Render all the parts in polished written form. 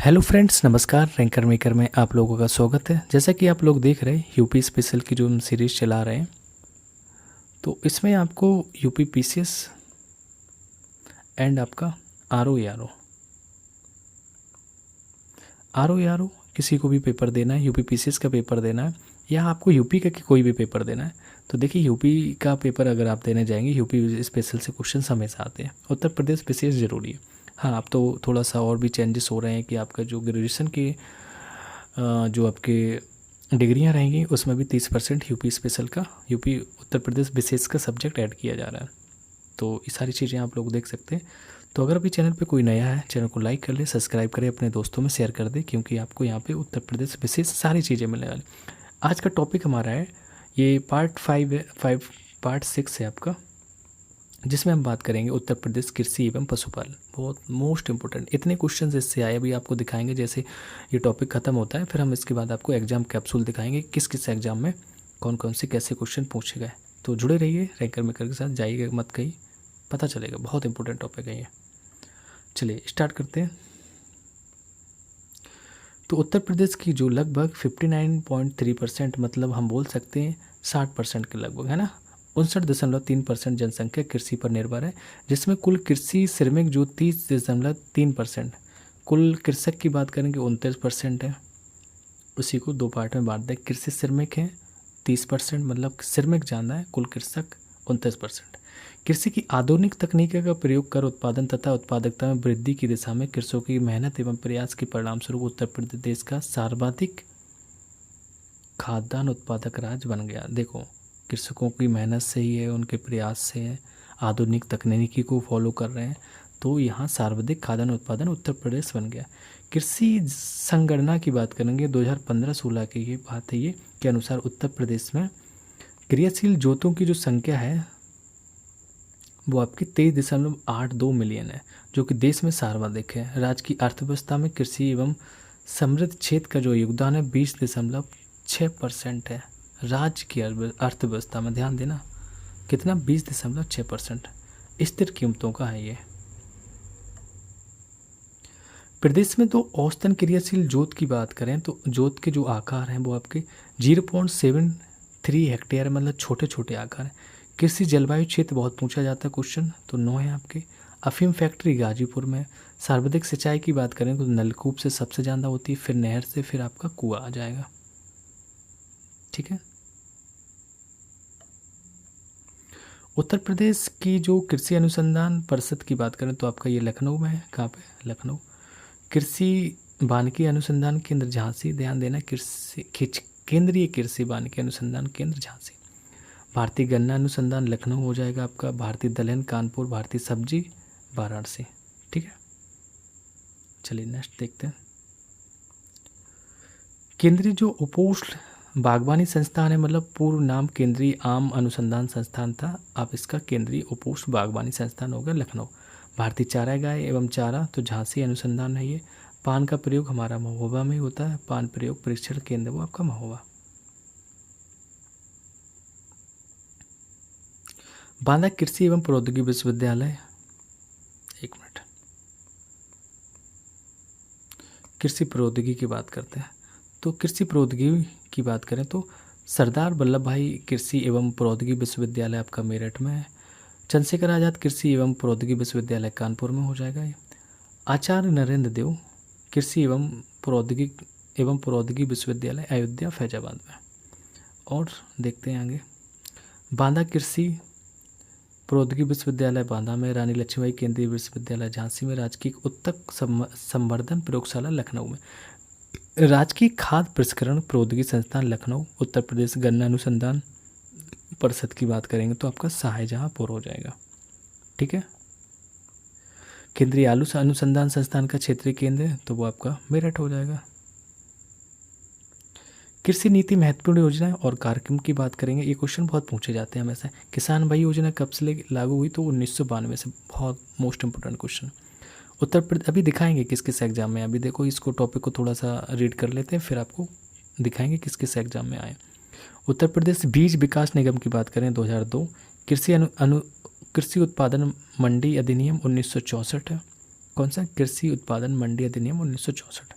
Hello friends, नमस्कार। Ranker maker में आप लोगों का स्वागत है। जैसा कि आप लोग देख रहे हैं यूपी स्पेशल की जो हम सीरीज़ चला रहे हैं, तो इसमें आपको यूपी पीसीएस एंड आपका आर ओ किसी को भी पेपर देना है, यूपी पीसीएस का पेपर देना है या आपको यूपी का कोई भी पेपर देना है। तो देखिए, यूपी का पेपर अगर आप देने जाएंगे, यूपी स्पेशल से क्वेश्चन हमेशा आते हैं। उत्तर प्रदेश विशेष ज़रूरी है। हाँ, अब तो थोड़ा सा और भी चेंजेस हो रहे हैं कि आपका जो ग्रेजुएशन के जो आपके डिग्रियां रहेंगी उसमें भी 30% यूपी स्पेशल का, यूपी उत्तर प्रदेश विशेष का सब्जेक्ट ऐड किया जा रहा है। तो ये सारी चीज़ें आप लोग देख सकते हैं। तो अगर अभी चैनल पे कोई नया है, चैनल को लाइक कर ले, सब्सक्राइब करें, अपने दोस्तों में शेयर कर दे, क्योंकि आपको यहाँ पे उत्तर प्रदेश विशेष सारी चीज़ें मिलने वाली। आज का टॉपिक हमारा है, ये पार्ट 5 है, पार्ट 6 है आपका, जिसमें हम बात करेंगे उत्तर प्रदेश कृषि एवं पशुपालन। बहुत मोस्ट इंपॉर्टेंट, इतने क्वेश्चन इससे आए, अभी आपको दिखाएंगे। जैसे ये टॉपिक खत्म होता है फिर हम इसके बाद आपको एग्जाम कैप्सूल दिखाएंगे, किस किस एग्जाम में कौन कौन से कैसे क्वेश्चन पूछे गए। तो जुड़े रहिए रैंकर मेकर के साथ, जाइएगा मत कहीं, पता चलेगा। बहुत इंपॉर्टेंट टॉपिक है ये। चलिए स्टार्ट करते हैं। तो उत्तर प्रदेश की जो लगभग 59.3%, मतलब हम बोल सकते हैं 60% के लगभग, है ना, 59.3% जनसंख्या कृषि पर निर्भर है, जिसमें कुल कृषि श्रमिक जो 30.3%, कुल कृषक की बात करेंगे 29% है। उसी को दो पार्ट में बांट दें, कृषि श्रमिक है 30%, मतलब श्रमिक ज़्यादा है, कुल कृषक 29%। कृषि की आधुनिक तकनीकों का प्रयोग कर उत्पादन तथा उत्पादकता में वृद्धि की दिशा में कृषकों की मेहनत एवं प्रयास के परिणाम स्वरूप उत्तर प्रदेश देश का सर्वाधिक खाद्यान्न उत्पादक राज्य बन गया। देखो, कृषकों की मेहनत से ही है, उनके प्रयास से है, आधुनिक तकनीकी को फॉलो कर रहे हैं, तो यहाँ सर्वाधिक खाद्यान्न उत्पादन उत्तर प्रदेश बन गया। कृषि संगणना की बात करेंगे 2015-16 की ये बात है, ये के अनुसार उत्तर प्रदेश में क्रियाशील जोतों की जो संख्या है वो आपकी 23.82 मिलियन है, जो कि देश में सर्वाधिक है। राज्य की अर्थव्यवस्था में कृषि एवं समृद्ध क्षेत्र का जो योगदान है 20.6% है। राज्य की अर्थव्यवस्था में ध्यान देना कितना, 20.6% स्थिर कीमतों का है ये। प्रदेश में तो औसतन क्रियाशील जोत की बात करें तो जोत के जो आकार हैं वो आपके 0.73 हेक्टेयर, मतलब छोटे छोटे आकार हैं। कृषि जलवायु क्षेत्र बहुत पूछा जाता है क्वेश्चन, तो 9 है आपके। अफीम फैक्ट्री गाजीपुर में। सर्वाधिक सिंचाई की बात करें तो नलकूप से सबसे ज़्यादा होती है, फिर नहर से, फिर आपका कुआं आ जाएगा। ठीक है। उत्तर प्रदेश की जो कृषि अनुसंधान परिषद की बात करें तो आपका ये लखनऊ में है। कहाँ पे? लखनऊ। कृषि वानिकी अनुसंधान केंद्र झांसी, ध्यान देना, केंद्रीय कृषि वानिकी अनुसंधान केंद्र झांसी। भारतीय गन्ना अनुसंधान लखनऊ हो जाएगा आपका। भारतीय दलहन कानपुर। भारतीय सब्जी वाराणसी। ठीक है, चलिए नेक्स्ट देखते हैं। केंद्रीय जो उपोष्ण बागवानी संस्थान है, मतलब पूर्व नाम केंद्रीय आम अनुसंधान संस्थान था, अब इसका केंद्रीय उपोष्ण बागवानी संस्थान हो गया लखनऊ। भारतीय चारा गाय एवं चारा तो झांसी अनुसंधान है ये। पान का प्रयोग हमारा महोबा में होता है, पान प्रयोग परीक्षण केंद्र वो आपका महोबा। बांदा कृषि एवं प्रौद्योगिकी विश्वविद्यालय, एक मिनट, कृषि प्रौद्योगिकी की बात करते हैं। तो कृषि प्रौद्योगिकी की बात करें तो सरदार वल्लभ भाई कृषि एवं प्रौद्योगिकी विश्वविद्यालय आपका मेरठ में है। चंद्रशेखर आजाद कृषि एवं प्रौद्योगिकी विश्वविद्यालय कानपुर में हो जाएगा ये। आचार्य नरेंद्र देव कृषि एवं प्रौद्योगिकी विश्वविद्यालय अयोध्या फैजाबाद में। और देखते हैं आगे, बांदा कृषि प्रौद्योगिकी विश्वविद्यालय बांदा में। रानी लक्ष्मीबाई केंद्रीय विश्वविद्यालय झांसी में। राजकीय उत्तक संवर्धन प्रयोगशाला लखनऊ में। राजकीय खाद्य प्रसंस्करण प्रौद्योगिकी संस्थान लखनऊ। उत्तर प्रदेश गन्ना अनुसंधान परिषद की बात करेंगे तो आपका शाहजहांपुर हो जाएगा। ठीक है। केंद्रीय आलू अनुसंधान संस्थान का क्षेत्रीय केंद्र है तो वो आपका मेरठ हो जाएगा। कृषि नीति महत्वपूर्ण योजना और कार्यक्रम की बात करेंगे, ये क्वेश्चन बहुत पूछे जाते हैं हमेशा। किसान भाई योजना कब से लागू हुई तो 1992 से, बहुत most important question. Uttar Pradesh अभी दिखाएंगे किस किस एग्जाम में, अभी देखो इसको टॉपिक को थोड़ा सा रीड कर लेते हैं फिर आपको दिखाएंगे किस किस एग्जाम में आए। उत्तर प्रदेश बीज विकास निगम की बात करें 2002। कृषि उत्पादन मंडी अधिनियम 1964 है। कौन सा? कृषि उत्पादन मंडी अधिनियम 1964।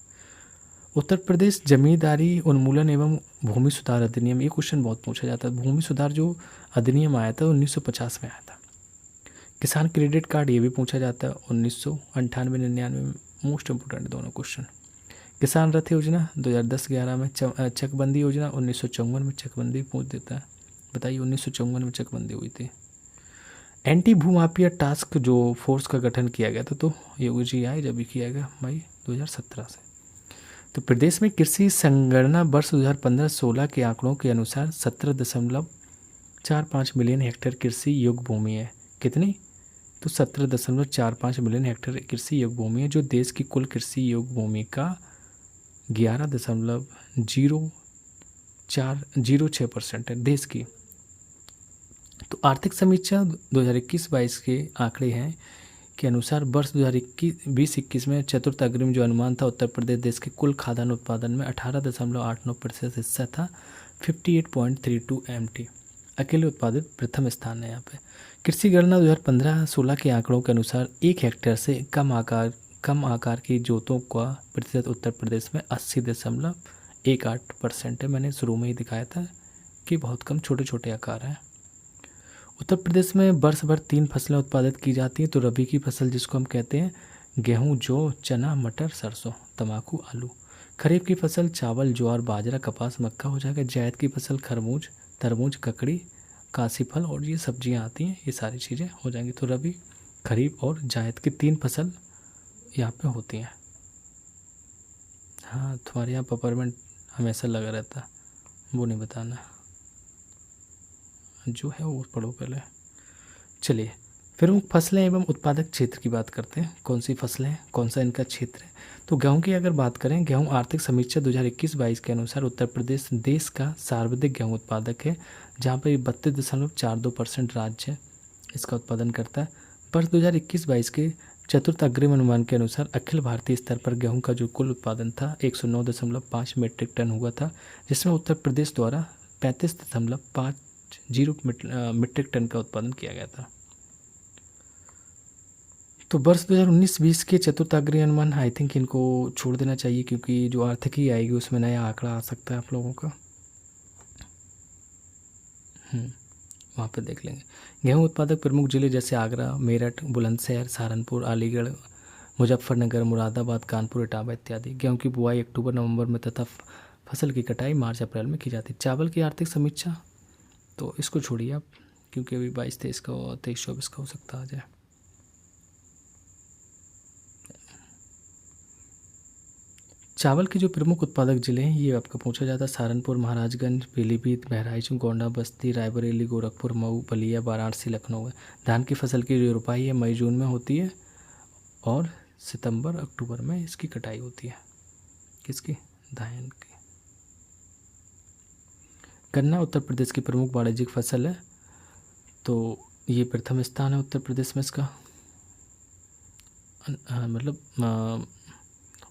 उत्तर प्रदेश जमींदारी उन्मूलन एवं भूमि सुधार अधिनियम, ये क्वेश्चन बहुत पूछा जाता है। भूमि सुधार जो अधिनियम आया था 1950 में आया था। किसान क्रेडिट कार्ड, ये भी पूछा जाता है 1998-99 में। मोस्ट इंपोर्टेंट दोनों क्वेश्चन। किसान रथ योजना 2010-11 में। चकबंदी योजना 1954 में चकबंदी पूछ देता है। बताइए 1954 में चकबंदी हुई थी। एंटी भूमाफिया टास्क जो फोर्स का गठन किया गया था, तो योगी जी आए जब भी किया गया मई 2017 से। तो प्रदेश में कृषि संगणना वर्ष 2015-16 के आंकड़ों के अनुसार 17.45 मिलियन हेक्टेयर कृषि योग्य भूमि है। कितनी? तो 17.45 मिलियन हेक्टेयर कृषि योग्य भूमि है, जो देश की कुल कृषि योग्य भूमि का 11.06% है देश की। तो आर्थिक समीक्षा 2021-22 के आंकड़े हैं के अनुसार वर्ष 2020-21 में चतुर्थ अग्रिम जो अनुमान था, उत्तर प्रदेश देश के कुल खाद्यान्न उत्पादन में 18.89% हिस्सा था, 58.32 MT। अकेले उत्पादित प्रथम स्थान है यहाँ पे। कृषि गणना 2015-16 के आंकड़ों के अनुसार 1 हेक्टेयर से कम आकार की जोतों का प्रतिशत उत्तर प्रदेश में 80.18% है। मैंने शुरू में ही दिखाया था कि बहुत कम छोटे छोटे आकार हैं। उत्तर प्रदेश में वर्ष भर 3 फसलें उत्पादित की जाती हैं। तो रबी की फसल जिसको हम कहते हैं गेहूं, जौ, चना, मटर, सरसों, तंबाकू, आलू। खरीफ की फसल चावल, ज्वार, बाजरा, कपास, मक्का हो जाएगा। जायद की फसल खरबूज, तरबूज, ककड़ी, काशी फल और ये सब्जियां आती हैं, ये सारी चीज़ें हो जाएंगी। तो रबी, खरीफ और जायद की 3 फसल यहाँ पे होती हैं। हाँ, तुम्हारे यहाँ पेपरमेंट हमेशा लगा रहता, वो नहीं बताना, जो है वो पढ़ो पहले। चलिए प्रमुख फसलें एवं उत्पादक क्षेत्र की बात करते हैं। कौन सी फसलें हैं, कौन सा इनका क्षेत्र है। तो गेहूं की अगर बात करें, गेहूं आर्थिक समीक्षा 2021-22 के अनुसार उत्तर प्रदेश देश का सर्वाधिक गेहूं उत्पादक है, जहां पर 32.42% राज्य इसका उत्पादन करता है। वर्ष 2021-22 के चतुर्थ अग्रिम अनुमान के अनुसार अखिल भारतीय स्तर पर गेहूं का जो कुल उत्पादन था 109.5 मीट्रिक टन हुआ था, जिसमें उत्तर प्रदेश द्वारा 35.50 मीट्रिक टन का उत्पादन किया गया था। तो वर्ष 2019-20 के चतुर्थ अग्रिम अनुमान आई थिंक इनको छोड़ देना चाहिए, क्योंकि जो आर्थिकी आएगी उसमें नया आंकड़ा आ सकता है आप लोगों का। वहाँ पे देख लेंगे। गेहूं उत्पादक प्रमुख जिले जैसे आगरा, मेरठ, बुलंदशहर, सहारनपुर, अलीगढ़, मुजफ्फरनगर, मुरादाबाद, कानपुर, इटावा इत्यादि। गेहूं की बुआई अक्टूबर-नवंबर में तथा फसल की कटाई मार्च-अप्रैल में की जाती है। चावल की आर्थिक समीक्षा तो इसको छोड़िए आप, क्योंकि अभी 22-23 का 23-24 का हो सकता आ जाए। चावल के जो प्रमुख उत्पादक जिले हैं ये आपका पूछा जाता है। सहारनपुर, महाराजगंज, पीलीभीत, बहराइच, गोंडा, बस्ती, रायबरेली, गोरखपुर, मऊ, बलिया, वाराणसी, लखनऊ है। धान की फसल की जो रोपाई है मई-जून में होती है और सितंबर-अक्टूबर में इसकी कटाई होती है। किसकी? धान की। गन्ना उत्तर प्रदेश की प्रमुख वाणिज्यिक फसल है, तो ये प्रथम स्थान है उत्तर प्रदेश में इसका, मतलब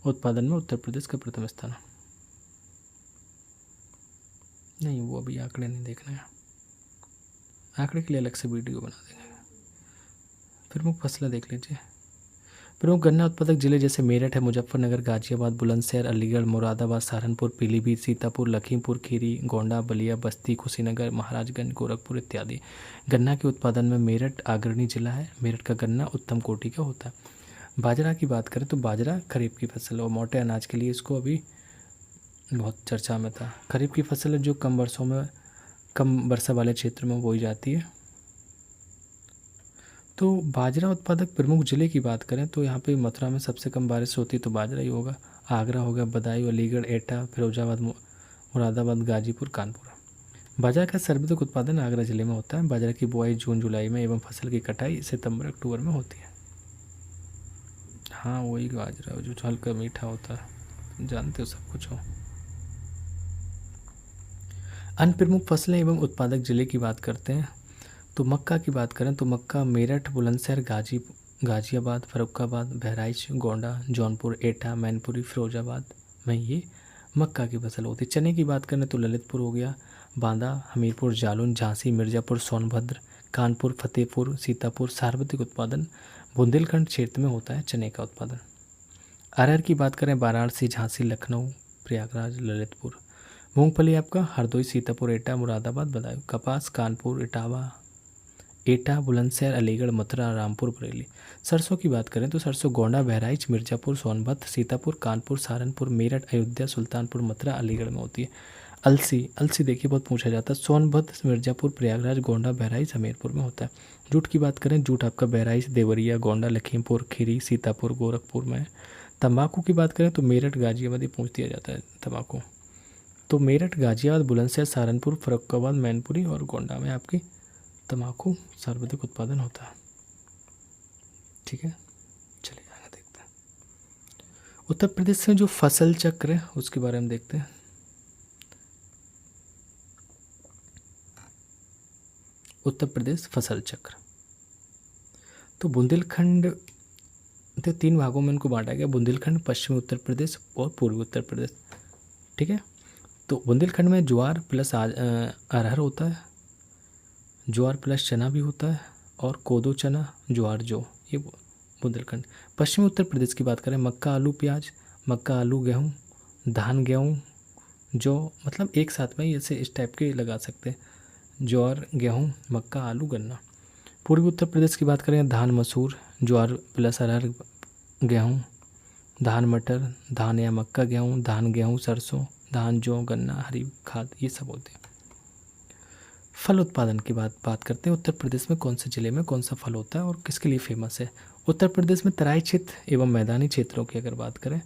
उत्पादन में उत्तर प्रदेश का प्रथम स्थान है। नहीं, वो अभी आंकड़े नहीं देखना है, आंकड़े के लिए अलग से वीडियो बना देंगे। प्रमुख फसलें देख लीजिए। प्रमुख गन्ना उत्पादक जिले जैसे मेरठ है, मुजफ्फरनगर, गाजियाबाद, बुलंदशहर, अलीगढ़, मुरादाबाद, सहारनपुर, पीलीभीत, सीतापुर, लखीमपुर खीरी, गोंडा, बलिया, बस्ती, कुशीनगर, महाराजगंज, गोरखपुर इत्यादि। गन्ना के उत्पादन में मेरठ अग्रणी जिला है। मेरठ का गन्ना उत्तम कोटि का होता है। बाजरा की बात करें तो बाजरा खरीफ की फसल और मोटे अनाज के लिए इसको अभी बहुत चर्चा में था। खरीफ की फसल है जो कम वर्षा वाले क्षेत्र में बोई जाती है। तो बाजरा उत्पादक प्रमुख जिले की बात करें तो यहाँ पे मथुरा में सबसे कम बारिश होती है, तो बाजरा ही होगा। आगरा हो गया, बदायूं, अलीगढ़, एटा, फिरोजाबाद, मुरादाबाद, गाजीपुर, कानपुर। बाजरा का सर्वाधिक उत्पादन आगरा जिले में होता है। बाजरा की बुआई जून-जुलाई में एवं फसल की कटाई सितंबर-अक्टूबर में होती है। हाँ, वही बाजरा जो हल्का मीठा होता है, जानते हो सब कुछ हो। अन्य प्रमुख फसलें एवं उत्पादक जिले की बात करते हैं तो मक्का की बात करें तो मक्का मेरठ, बुलंदशहर, गाजियाबाद, फर्रुखाबाद, बहराइच, गोंडा, जौनपुर, एटा, मैनपुरी, फिरोजाबाद में ये मक्का की फसल होती है। चने की बात करें तो ललितपुर हो गया, बांदा, हमीरपुर, जालौन, झांसी, मिर्ज़ापुर, सोनभद्र, कानपुर, फतेहपुर, सीतापुर। सर्वाधिक उत्पादन बुंदेलखंड क्षेत्र में होता है चने का उत्पादन। अरहर की बात करें वाराणसी, झांसी, लखनऊ, प्रयागराज, ललितपुर। मूंगफली आपका हरदोई, सीतापुर, एटा, मुरादाबाद, बदायूं। कपास कानपुर, इटावा, एटा, बुलंदशहर, अलीगढ़, मथुरा, रामपुर, बरेली। सरसों की बात करें तो सरसों गोंडा, बहराइच, मिर्ज़ापुर, सोनभद्र, सीतापुर, कानपुर, सहारनपुर, मेरठ, अयोध्या, सुल्तानपुर, मथुरा, अलीगढ़ में होती है। अलसी, अलसी देखिए बहुत पूछा जाता है, सोनभद्र, मिर्ज़ापुर, प्रयागराज, गोंडा, बहराइच, हमीरपुर में होता है। जूट की बात करें, जूट आपका बहराइच, देवरिया, गोंडा, लखीमपुर खीरी, सीतापुर, गोरखपुर में। तंबाकू की बात करें तो मेरठ, गाजियाबाद ही पूछ दिया जाता है तंबाकू। तो मेरठ, गाजियाबाद, बुलंदशहर, सहारनपुर, फर्रुखाबाद, मैनपुरी और गोंडा में आपकी तंबाकू सर्वाधिक उत्पादन होता है। ठीक है, चलिए आगे देखते हैं। उत्तर प्रदेश में जो फसल चक्र है उसके बारे में देखते हैं। उत्तर प्रदेश फसल चक्र, तो बुंदेलखंड तो 3 भागों में इनको बांटा गया, बुंदेलखंड, पश्चिमी उत्तर प्रदेश और पूर्वी उत्तर प्रदेश। ठीक है, तो बुंदेलखंड में ज्वार प्लस अरहर होता है, ज्वार प्लस चना भी होता है, और कोदो चना, ज्वार जौ, ये बुंदेलखंड। पश्चिमी उत्तर प्रदेश की बात करें, मक्का, आलू, प्याज, मक्का, आलू, गेहूँ, धान, गेहूँ, जौ, मतलब एक साथ में ऐसे इस टाइप के लगा सकते हैं, ज्वार, गेहूँ, मक्का, आलू, गन्ना। पूर्वी उत्तर प्रदेश की बात करें, धान, मसूर, ज्वार प्लस अरहर, गेहूँ, धान, मटर, धान या मक्का, गेहूँ, धान, गेहूँ, सरसों, धान, जौ, गन्ना, हरी खाद, ये सब होते हैं। फल उत्पादन की बात करते हैं। उत्तर प्रदेश में कौन से जिले में कौन सा फल होता है और किसके लिए फेमस है। उत्तर प्रदेश में तराई क्षेत्र एवं मैदानी क्षेत्रों की अगर बात करें,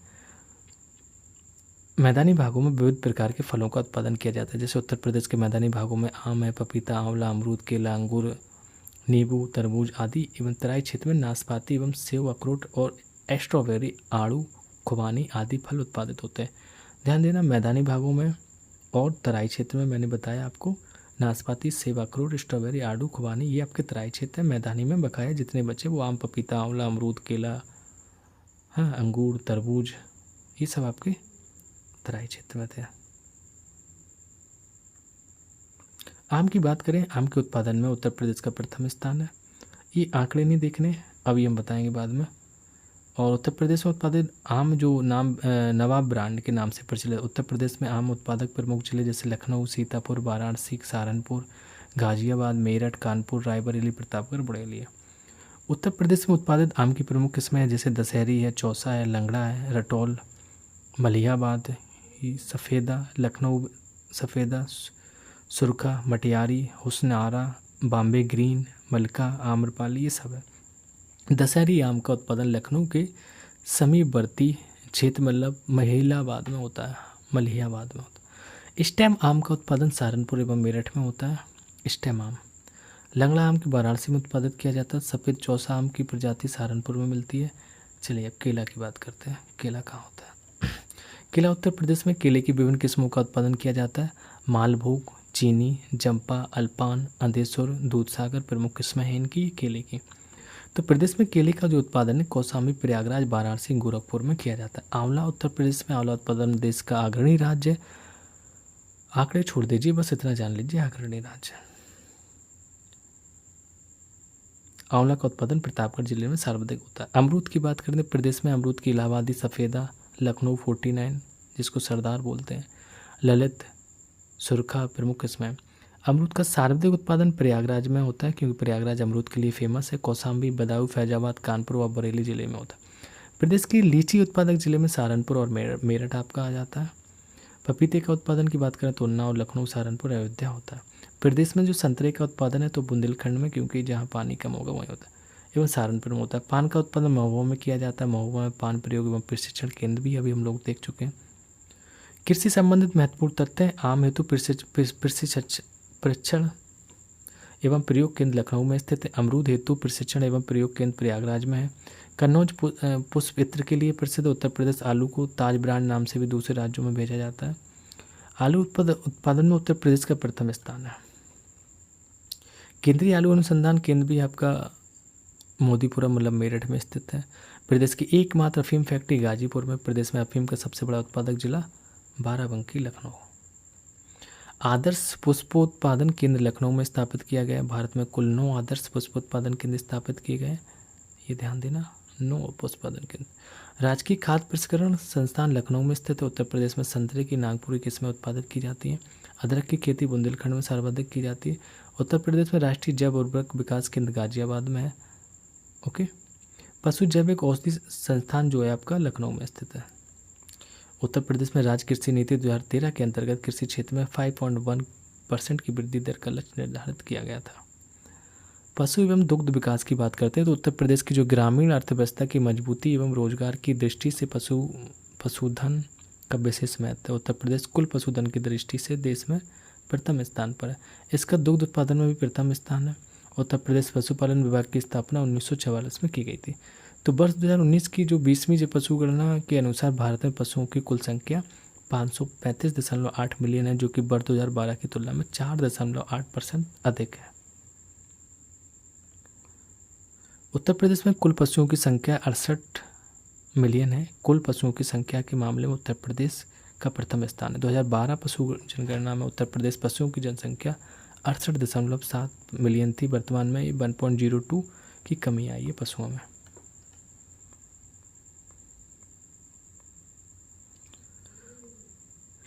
मैदानी भागों में विविध प्रकार के फलों का उत्पादन किया जाता है। जैसे उत्तर प्रदेश के मैदानी भागों में आम है, पपीता, आंवला, अमरूद, केला, अंगूर, नींबू, तरबूज आदि, एवं तराई क्षेत्र में नाशपाती एवं सेव, अखरोट और स्ट्रॉबेरी, आड़ू, खुबानी आदि फल उत्पादित होते हैं। ध्यान देना, मैदानी भागों में और तराई क्षेत्र में मैंने बताया आपको, नाशपाती, सेब, अखरोट, स्ट्रॉबेरी, आड़ू, खुबानी ये आपके तराई क्षेत्र है। मैदानी में बकाया जितने बचे वो आम, पपीता, आंवला, अमरूद, केला, हाँ, अंगूर, तरबूज, ये सब आपके तराई क्षेत्र में थे। आम की बात करें, आम के उत्पादन में उत्तर प्रदेश का प्रथम स्थान है। ये आंकड़े नहीं देखने, अभी हम बताएंगे बाद में। और उत्तर प्रदेश में उत्पादित आम जो नाम नवाब ब्रांड के नाम से प्रचलित। उत्तर प्रदेश में आम उत्पादक प्रमुख जिले जैसे लखनऊ, सीतापुर, वाराणसी, सहारनपुर, गाजियाबाद, मेरठ, कानपुर, रायबरेली, प्रतापगढ़, बरेली है। उत्तर प्रदेश में उत्पादित आम की प्रमुख किस्में हैं जैसे दशहरी है, चौसा है, लंगड़ा है, रटौल, मलिहाबाद, सफ़ेदा, लखनऊ सफ़ेदा, सुरखा, मटियारी, हुस्न आरा, बॉम्बे ग्रीन, मलका, आम्रपाली, ये सब है। दशहरी आम का उत्पादन लखनऊ के समीपवर्ती क्षेत्र मतलब मलिहाबाद में होता है, मलिहाबाद में होता है। स्टेम आम का उत्पादन सहारनपुर एवं मेरठ में होता है। स्टेम आम, लंगड़ा आम की वाराणसी में उत्पादित किया जाता है। सफ़ेद चौसा आम की प्रजाति सहारनपुर में मिलती है। चलिए अब केला की बात करते हैं। केला कहाँ होता है? केला उत्तर प्रदेश में केले की विभिन्न किस्मों का उत्पादन किया जाता है। मालभोग, चीनी, जंपा, अल्पान, अंधेश्वर, दूधसागर प्रमुख किस्में हैं इनकी केले की। तो प्रदेश में केले का जो उत्पादन है कौशाम्बी, प्रयागराज, वाराणसी, गोरखपुर में किया जाता है। आंवला, उत्तर प्रदेश में आंवला उत्पादन देश का अग्रणी राज्य है। आंकड़े छोड़ दीजिए, बस इतना जान लीजिए, अग्रणी राज्य। आंवला का उत्पादन प्रतापगढ़ जिले में सर्वाधिक होता है। अमरूद की बात करें तो प्रदेश में अमरूद की इलाहाबादी, सफ़ेदा, लखनऊ 49 जिसको सरदार बोलते हैं, ललित, सुरखा प्रमुख किस्में हैं। अमरूद का सर्वाधिक उत्पादन प्रयागराज में होता है क्योंकि प्रयागराज अमरूद के लिए फेमस है। कौशाम्बी, बदायूं, फैजाबाद, कानपुर और बरेली जिले में होता है। प्रदेश के लीची उत्पादक जिले में सहारनपुर और मेरठ आपका आ जाता है। पपीते का उत्पादन की बात करें तो उन्नाव, लखनऊ, सहारनपुर, अयोध्या होता है। प्रदेश में जो संतरे का उत्पादन है तो बुंदेलखंड में क्योंकि जहाँ पानी कम होगा वहीं होता है, एवं सहारनपुर में होता है। पान का उत्पादन महुआ में किया जाता है। महुआ में पान प्रयोग एवं प्रशिक्षण केंद्र भी अभी हम लोग देख चुके हैं। कृषि संबंधित महत्वपूर्ण तथ्य है, आम हेतु प्रशिक्षण एवं प्रयोग केंद्र लखनऊ में स्थित है। अमरूद हेतु प्रशिक्षण एवं प्रयोग केंद्र प्रयागराज में है। कन्नौज पुष्प इत्र के लिए प्रसिद्ध। उत्तर प्रदेश आलू को ताज ब्रांड नाम से भी दूसरे राज्यों में भेजा जाता है। आलू उत्पादन में उत्तर प्रदेश का प्रथम स्थान है। केंद्रीय आलू अनुसंधान केंद्र भी आपका मोदीपुरम मतलब मेरठ में स्थित है। प्रदेश की एकमात्र अफीम फैक्ट्री गाजीपुर में। प्रदेश में अफीम का सबसे बड़ा उत्पादक जिला बाराबंकी, लखनऊ। आदर्श पुष्पोत्पादन केंद्र लखनऊ में स्थापित किया गया। भारत में कुल 9 आदर्श पुष्पोत्पादन केंद्र स्थापित किए गए, ये ध्यान देना, 9 पुष्पोत्पादन केंद्र। राजकीय खाद्य प्रसंस्करण संस्थान लखनऊ में स्थित है। उत्तर प्रदेश में संतरे की नागपुरी किस्में उत्पादित की जाती हैं। अदरक की खेती बुंदेलखंड में सर्वाधिक की जाती है। उत्तर प्रदेश में राष्ट्रीय जैव उर्वरक विकास केंद्र गाजियाबाद में है। ओके। पशु जैविक औषधि संस्थान जो है आपका लखनऊ में स्थित है। उत्तर प्रदेश में राज्य कृषि नीति 2013 के अंतर्गत कृषि क्षेत्र में 5.1% की वृद्धि दर का लक्ष्य निर्धारित किया गया था। पशु एवं दुग्ध विकास की बात करते हैं तो उत्तर प्रदेश की जो ग्रामीण अर्थव्यवस्था की मजबूती एवं रोजगार की दृष्टि से पशुधन का विशेष महत्व है। उत्तर प्रदेश कुल पशुधन की दृष्टि से देश में प्रथम स्थान पर है। इसका दुग्ध उत्पादन में भी प्रथम स्थान है। उत्तर प्रदेश पशुपालन विभाग की स्थापना 1944 में की गई थी। तो वर्ष 2019 की जो 20वीं जो पशु गणना के अनुसार भारत में पशुओं की कुल संख्या 535.8 मिलियन है, जो कि वर्ष 2012 की तुलना में 4.8% अधिक है। उत्तर प्रदेश में कुल पशुओं की संख्या 68 मिलियन है। कुल पशुओं की संख्या के मामले में उत्तर प्रदेश का प्रथम स्थान है। 2012 पशु जनगणना में उत्तर प्रदेश पशुओं की जनसंख्या 68.7 मिलियन थी। वर्तमान में ये 1.02 की कमी आई है पशुओं में।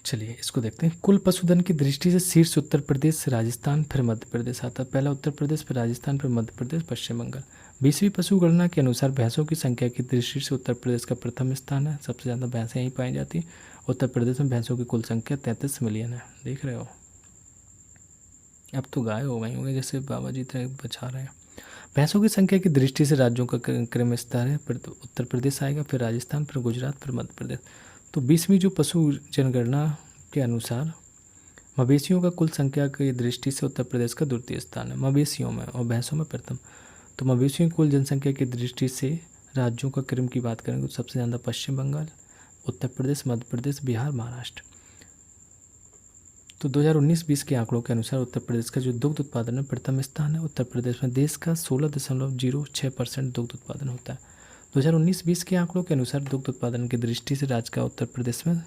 चलिए इसको देखते हैं। कुल पशुधन की दृष्टि से शीर्ष उत्तर प्रदेश, राजस्थान, फिर मध्य प्रदेश आता है। पहला उत्तर प्रदेश, फिर राजस्थान, फिर मध्य प्रदेश, पश्चिम बंगाल। 20वीं पशु गणना के अनुसार भैंसों की संख्या की दृष्टि से उत्तर प्रदेश का प्रथम स्थान है। सबसे ज़्यादा भैंसें यहीं पाई जाती हैं। उत्तर प्रदेश में भैंसों की कुल संख्या 33 मिलियन है। देख रहे हो, अब तो गाय हो गई होंगे जैसे बाबा जी तरह बचा रहे हैं। भैंसों की संख्या की दृष्टि से राज्यों का क्रम स्तर है। फिर उत्तर प्रदेश आएगा, फिर राजस्थान, फिर गुजरात, फिर मध्य प्रदेश। तो 20वीं जो पशु जनगणना के अनुसार मवेशियों का कुल संख्या की दृष्टि से उत्तर प्रदेश का द्वितीय स्थान है मवेशियों में, और भैंसों में प्रथम। तो मवेशियों की कुल जनसंख्या की दृष्टि से राज्यों का क्रम की बात करेंगे तो सबसे ज़्यादा पश्चिम बंगाल, उत्तर प्रदेश, मध्य प्रदेश, बिहार, महाराष्ट्र। तो 2019-20 के आंकड़ों के अनुसार उत्तर प्रदेश का जो दुग्ध उत्पादन में प्रथम स्थान है। उत्तर प्रदेश में देश का 16.06% दुग्ध उत्पादन होता है। 2019-20 के आंकड़ों के अनुसार दुग्ध उत्पादन की दृष्टि से राज्य का उत्तर प्रदेश में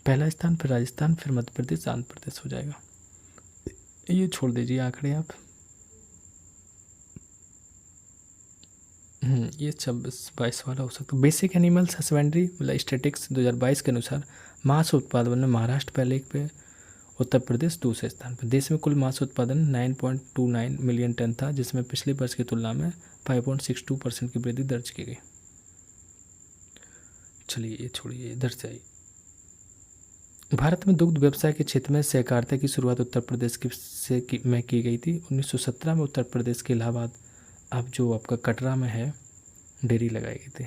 पहला स्थान, फिर राजस्थान, फिर मध्य प्रदेश, आंध्र प्रदेश हो जाएगा। ये छोड़ दीजिए आंकड़े आप। ये 26-22 वाला हो सकता है। बेसिक एनिमल्स हस्बेंड्री मतलब स्टैटिक्स 2022 के अनुसार मांस उत्पादन में महाराष्ट्र पहले पे, उत्तर प्रदेश दूसरे स्थान पर। देश में कुल मांस उत्पादन 9.29 मिलियन टन था, जिसमें पिछले वर्ष की तुलना में 5.62% की वृद्धि दर्ज की गई। चलिए ये छोड़िए, इधर से आइए। भारत में दुग्ध व्यवसाय के क्षेत्र में सहकारिता की शुरुआत उत्तर प्रदेश में की गई थी। 1917 में उत्तर प्रदेश के इलाहाबाद, अब जो आपका कटरा में है, डेयरी लगाई गई थी।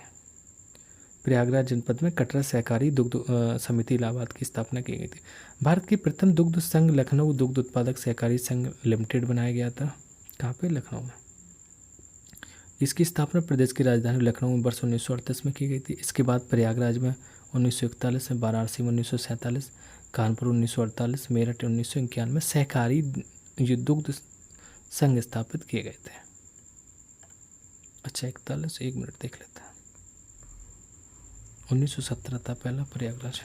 प्रयागराज जनपद में कटरा सहकारी दुग्ध समिति इलाहाबाद की स्थापना की गई थी। भारत की प्रथम दुग्ध संघ लखनऊ दुग्ध उत्पादक सहकारी संघ लिमिटेड बनाया गया था। कहाँ पे? लखनऊ में। इसकी स्थापना प्रदेश की राजधानी लखनऊ में वर्ष 1938 में की गई थी। इसके बाद प्रयागराज में 1941 में, वाराणसी में 1947, कानपुर 1948, मेरठ 1991 में सहकारी दुग्ध संघ स्थापित किए गए थे। अच्छा 41, एक मिनट देख लेते हैं। 1917 था पहला प्रयागराज।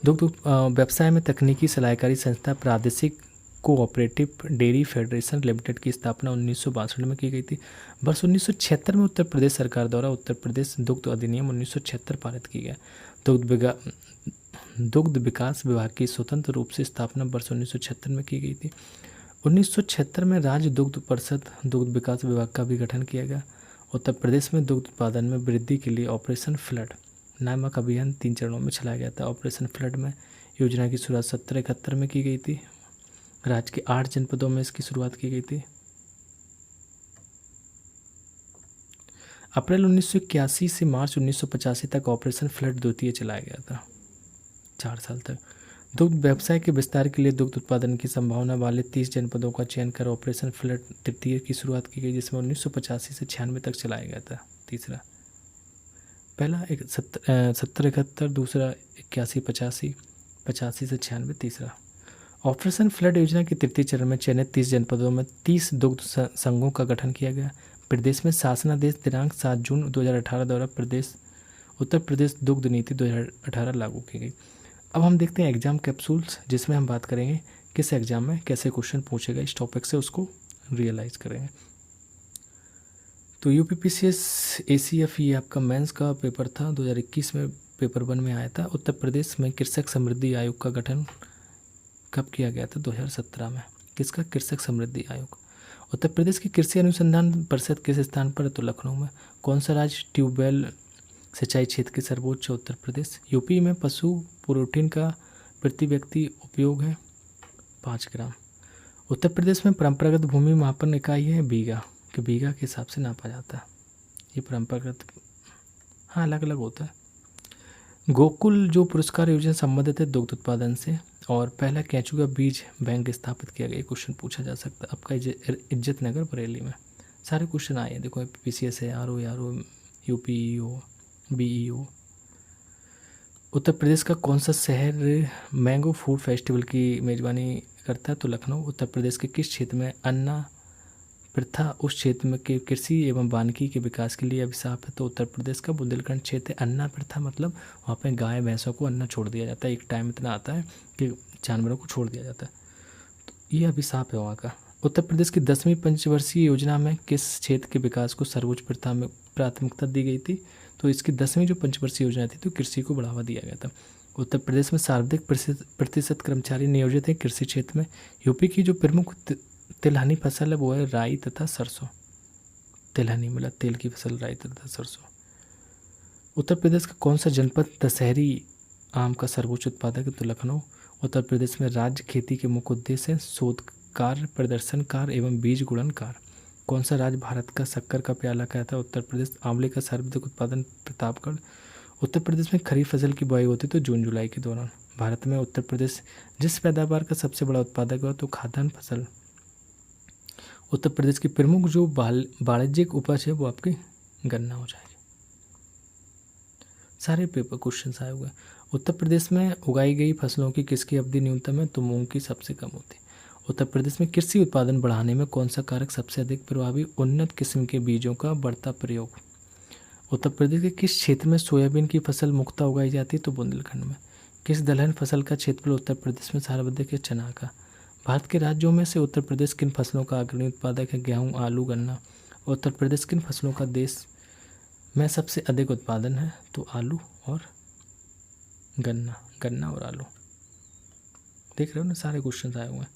दुग्ध व्यवसाय में तकनीकी सलाहकारी संस्था प्रादेशिक कोऑपरेटिव डेयरी फेडरेशन लिमिटेड की स्थापना 1962 में की गई थी। वर्ष 1976 में उत्तर प्रदेश सरकार द्वारा उत्तर प्रदेश दुग्ध अधिनियम 1976 पारित की गया। दुग्ध विकास विभाग की स्वतंत्र रूप से स्थापना वर्ष 1976 में की गई थी। 1976 में राज्य दुग्ध परिषद दुग्ध विकास विभाग का भी गठन किया गया। उत्तर प्रदेश में दुग्ध उत्पादन में वृद्धि के लिए ऑपरेशन फ्लड नामक अभियान 3 चरणों में चलाया गया था। ऑपरेशन फ्लड में योजना की शुरुआत 1771 में की गई थी। राज्य के 8 जनपदों में इसकी शुरुआत की गई थी। अप्रैल 1981 से मार्च 1985 तक ऑपरेशन फ्लड द्वितीय चलाया गया था, 4 साल तक। दुग्ध व्यवसाय के विस्तार के लिए दुग्ध उत्पादन की संभावना वाले 30 जनपदों का चयन कर ऑपरेशन फ्लड तृतीय की शुरुआत की गई, जिसमें 1985 से 96 तक चलाया गया था। तीसरा, पहला 70-71, दूसरा 81-85, 85 से 96 तीसरा। ऑपरेशन फ्लड योजना के तृतीय चरण में चयनित 30 जनपदों में 30 दुग्ध संघों का गठन किया गया। प्रदेश में शासनादेश दिनांक 7 जून 2018 द्वारा उत्तर प्रदेश दुग्ध नीति 2018 लागू की गई। अब हम देखते हैं एग्जाम कैप्सूल्स, जिसमें हम बात करेंगे किस एग्जाम में कैसे क्वेश्चन पूछेगा इस टॉपिक से, उसको रियलाइज करेंगे। तो यूपीपीसीएस ACF ये आपका मेंस का पेपर था, 2021 में पेपर 1 में आया था। उत्तर प्रदेश में कृषक समृद्धि आयोग का गठन कब किया गया था? 2017 में। किसका? कृषक समृद्धि आयोग। उत्तर प्रदेश की कृषि अनुसंधान परिषद किस स्थान पर है? तो लखनऊ में। कौन सा राज्य ट्यूबवेल सिंचाई क्षेत्र की सर्वोच्च है? उत्तर प्रदेश। यूपी में पशु प्रोटीन का प्रति व्यक्ति उपयोग है 5 ग्राम। उत्तर प्रदेश में परंपरागत भूमि मापन इकाई है बीघा, कि बीघा के हिसाब से नापा जाता है। ये परंपरागत, हाँ, अलग अलग होता है। गोकुल जो पुरस्कार योजना संबंधित है दुग्ध उत्पादन से, और पहला केंचुआ बीज बैंक स्थापित किया गया। क्वेश्चन पूछा जा सकता है आपका इज्जत नगर बरेली में। सारे क्वेश्चन आए हैं, देखो PCS है, RO UPEO BEO। Uttar Pradesh का कौन सा शहर मैंगो फूड फेस्टिवल की मेजबानी करता है? तो लखनऊ। उत्तर प्रदेश के किस क्षेत्र में अन्ना प्रथा उस क्षेत्र में के कृषि एवं वानिकी के विकास के लिए अभिशाप है? तो उत्तर प्रदेश का बुंदेलखंड क्षेत्र। अन्ना प्रथा मतलब वहाँ पे गाय भैंसों को अन्ना छोड़ दिया जाता है, एक टाइम इतना आता है कि जानवरों को छोड़ दिया जाता है, तो ये अभिशाप है वहाँ का। उत्तर प्रदेश की 10वीं पंचवर्षीय योजना में किस क्षेत्र के विकास को सर्वोच्च प्राथमिकता दी गई थी? तो इसकी 10वीं जो पंचवर्षीय योजना थी तो कृषि को बढ़ावा दिया गया था। उत्तर प्रदेश में सर्वाधिक प्रतिशत कर्मचारी नियोजित हैं कृषि क्षेत्र में। यूपी की जो प्रमुख तिलहनी फसल है वो है राई तथा सरसों। तिलहनी मतलब तेल की फसल, राई तथा सरसों। उत्तर प्रदेश का कौन सा जनपद दशहरी आम का सर्वोच्च उत्पादक है? तो लखनऊ। उत्तर प्रदेश में राज्य खेती के मुख्य उद्देश्य हैं शोध कार्य, प्रदर्शन कार्य एवं बीज गुणन कार्य। कौन सा राज्य भारत का शक्कर का प्याला कहता है? उत्तर प्रदेश। आंवले का सर्वाधिक उत्पादन प्रतापगढ़। उत्तर प्रदेश में खरीफ फसल की बुआई होती है तो जून जुलाई के दौरान। भारत में उत्तर प्रदेश जिस पैदावार का सबसे बड़ा उत्पादक है तो खाद्यान्न फसल। उत्तर प्रदेश की प्रमुख जो वाणिज्यिक उपज है वो आपकी गन्ना हो जाएगी। सारे पेपर क्वेश्चन आए हुए हैं। उत्तर प्रदेश में उगाई गई फसलों की किसकी अवधि न्यूनतम है? तो मूंग की सबसे कम होती है। उत्तर प्रदेश में कृषि उत्पादन बढ़ाने में कौन सा कारक सबसे अधिक प्रभावी? उन्नत किस्म के बीजों का बढ़ता प्रयोग। उत्तर प्रदेश के किस क्षेत्र में सोयाबीन की फसल मुख्यतः उगाई जाती है? तो बुंदेलखंड में। किस दलहन फसल का क्षेत्रफल उत्तर प्रदेश में सर्वाधिक है? चना का। भारत के राज्यों में से उत्तर प्रदेश किन फसलों का अग्रणी उत्पादक है? गेहूं, आलू, गन्ना। उत्तर प्रदेश किन फसलों का देश में सबसे अधिक उत्पादन है? तो आलू और गन्ना और आलू। देख रहे हो ना, सारे क्वेश्चन आए हुए हैं।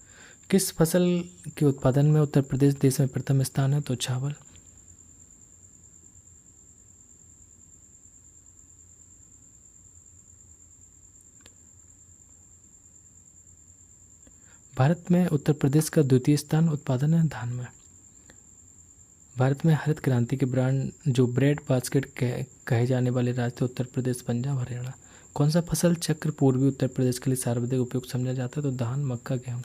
किस फसल के उत्पादन में उत्तर प्रदेश देश में प्रथम स्थान है? तो चावल। भारत में उत्तर प्रदेश का द्वितीय स्थान उत्पादन है धान में। भारत में हरित क्रांति के ब्रांड जो ब्रेड बास्केट कहे जाने वाले राज्य थे उत्तर प्रदेश, पंजाब, हरियाणा। कौन सा फसल चक्र पूर्वी उत्तर प्रदेश के लिए सर्वाधिक उपयुक्त समझा जाता है? तो धान, मक्का, गेहूँ।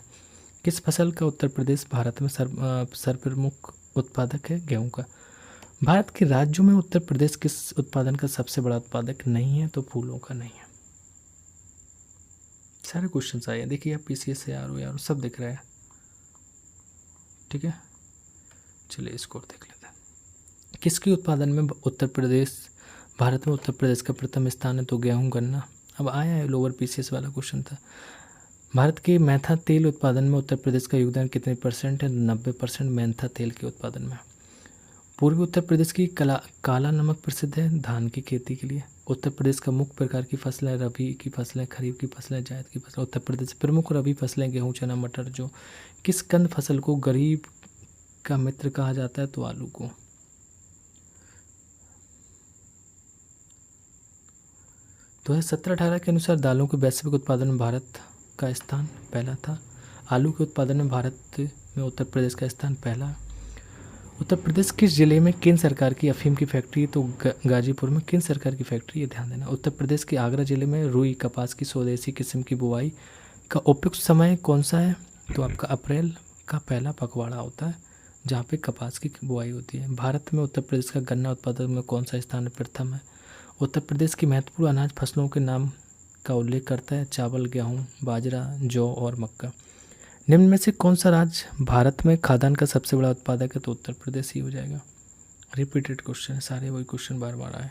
किस फसल का उत्तर प्रदेश भारत में सर्वप्रमुख उत्पादक है? गेहूँ का। भारत के राज्यों में उत्तर प्रदेश किस उत्पादन का सबसे बड़ा उत्पादक नहीं है? तो फूलों का नहीं है। सारे क्वेश्चन आए हैं, देखिए आप PCS से RO सब दिख रहा है, ठीक है। चलिए स्कोर देख लेते हैं। किसके उत्पादन में उत्तर प्रदेश भारत में उत्तर प्रदेश का प्रथम स्थान है? तो गेहूं, गन्ना। अब आया है लोअर PCS वाला क्वेश्चन था। भारत के मेंथा तेल उत्पादन में उत्तर प्रदेश का योगदान कितने % है? 90% मेंथा तेल के उत्पादन में। पूर्वी उत्तर प्रदेश की काला नमक प्रसिद्ध है धान की खेती के लिए। उत्तर प्रदेश का मुख्य प्रकार की फसलें रबी की फसलें, खरीफ की फसलें, जायद की फसलें। उत्तर प्रदेश प्रमुख रबी फसलें गेहूं, चना, मटर। जो किस कंद फसल को गरीब का मित्र कहा जाता है? तो आलू को। तो 2017-18 के अनुसार दालों के वैश्विक उत्पादन में भारत का स्थान पहला था। आलू के उत्पादन में भारत में उत्तर प्रदेश का स्थान पहला। उत्तर प्रदेश किस जिले में केंद्र सरकार की अफीम की फैक्ट्री? तो गाजीपुर में केंद्र सरकार की फैक्ट्री है, ध्यान देना। उत्तर प्रदेश के आगरा जिले में रुई कपास की स्वदेशी किस्म की बुआई का उपयुक्त समय कौन सा है? तो आपका अप्रैल का पहला पखवाड़ा होता है जहाँ पे कपास की बुआई होती है। भारत में उत्तर प्रदेश का गन्ना उत्पादन में कौन सा स्थान प्रथम है? उत्तर प्रदेश की महत्वपूर्ण अनाज फसलों के नाम का उल्लेख करता है चावल, गेहूँ, बाजरा, जौ और मक्का। निम्न में से कौन सा राज्य भारत में खाद्यान्न का सबसे बड़ा उत्पादक है? तो उत्तर प्रदेश ही हो जाएगा। रिपीटेड क्वेश्चन है, सारे वही क्वेश्चन बार बार आए।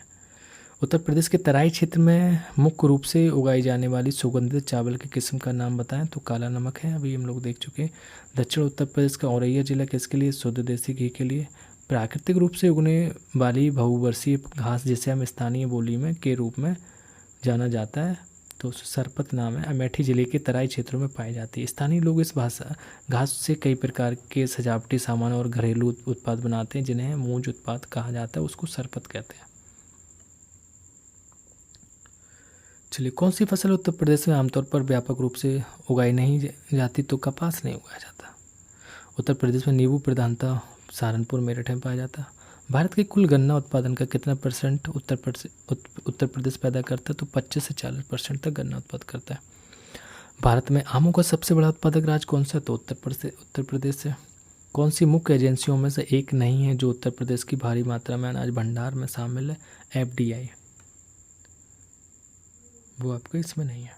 उत्तर प्रदेश के तराई क्षेत्र में मुख्य रूप से उगाई जाने वाली सुगंधित चावल की किस्म का नाम बताएं? तो काला नमक है, अभी हम लोग देख चुके हैं। दक्षिण उत्तर प्रदेश का औरैया जिला किसके लिए? शुद्ध देसी घी के लिए। प्राकृतिक रूप से उगने वाली बहुवर्षीय घास जिसे हम स्थानीय बोली में के रूप में जाना जाता है, तो सरपत नाम है, अमेठी जिले के तराई क्षेत्रों में पाई जाती है। स्थानीय लोग इस घास से कई प्रकार के सजावटी सामान और घरेलू उत्पाद बनाते हैं, जिन्हें मूंज उत्पाद कहा जाता है, उसको सरपत कहते हैं। चलिए, कौन सी फसल उत्तर प्रदेश में आमतौर पर व्यापक रूप से उगाई नहीं जाती? तो कपास नहीं उगाया जाता। उत्तर प्रदेश में नींबू प्रधानता सहारनपुर मेरठ में पाया जाता है। भारत के कुल गन्ना उत्पादन का कितना % उत्तर प्रदेश पैदा करता है? तो 25 से 40% तक गन्ना उत्पादन करता है। भारत में आमों का सबसे बड़ा उत्पादक राज्य कौन सा है? तो उत्तर प्रदेश है। कौन सी मुख्य एजेंसियों में से एक नहीं है जो उत्तर प्रदेश की भारी मात्रा में अनाज भंडार में शामिल है? FDI, वो आपका इसमें नहीं है।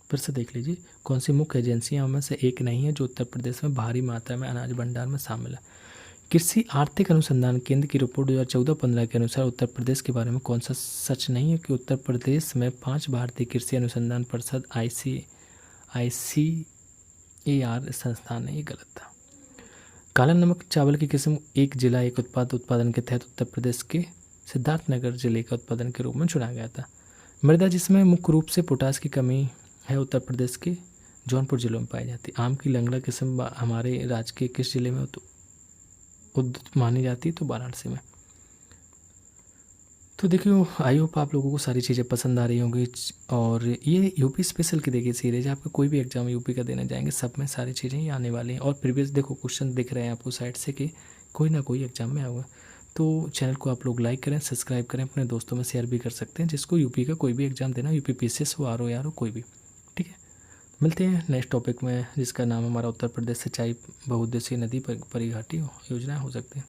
फिर से देख लीजिए, कौन सी मुख्य एजेंसियों में से एक नहीं है जो उत्तर प्रदेश में भारी मात्रा में अनाज भंडार में शामिल है? कृषि आर्थिक अनुसंधान केंद्र की रिपोर्ट 2014-15 के अनुसार उत्तर प्रदेश के बारे में कौन सा सच नहीं है कि उत्तर प्रदेश में 5 भारतीय कृषि अनुसंधान परिषद ICAR संस्थान है? ये गलत था। काला नमक चावल की किस्म एक जिला एक उत्पाद उत्पादन के तहत उत्तर प्रदेश के सिद्धार्थनगर जिले का उत्पादन के रूप में चुना गया था। मृदा जिसमें मुख्य रूप से पोटास की कमी है उत्तर प्रदेश के जौनपुर जिलों में पाई जाती है। आम की लंगड़ा किस्म हमारे राज्य के किस जिले में उद्भूत मानी जाती है? तो वाराणसी में। तो देखिए, आई होप आप लोगों को सारी चीज़ें पसंद आ रही होंगी। और ये यूपी स्पेशल की देखिए सीरीज, आपका कोई भी एग्जाम यूपी का देने जाएंगे सब में सारी चीज़ें ही आने वाली हैं। और प्रीवियस देखो क्वेश्चन दिख रहे हैं आपको साइड से कि कोई ना कोई एग्जाम में आऊँगा। तो चैनल को आप लोग लाइक करें, सब्सक्राइब करें, अपने दोस्तों में शेयर भी कर सकते हैं जिसको यूपी का कोई भी एग्जाम देना, यूपी PCS हो, RO या RO कोई भी। ठीक है, मिलते हैं नेक्स्ट टॉपिक में जिसका नाम हमारा उत्तर प्रदेश सिंचाई बहुउद्देशीय नदी परिघाटी योजना हो सकती है।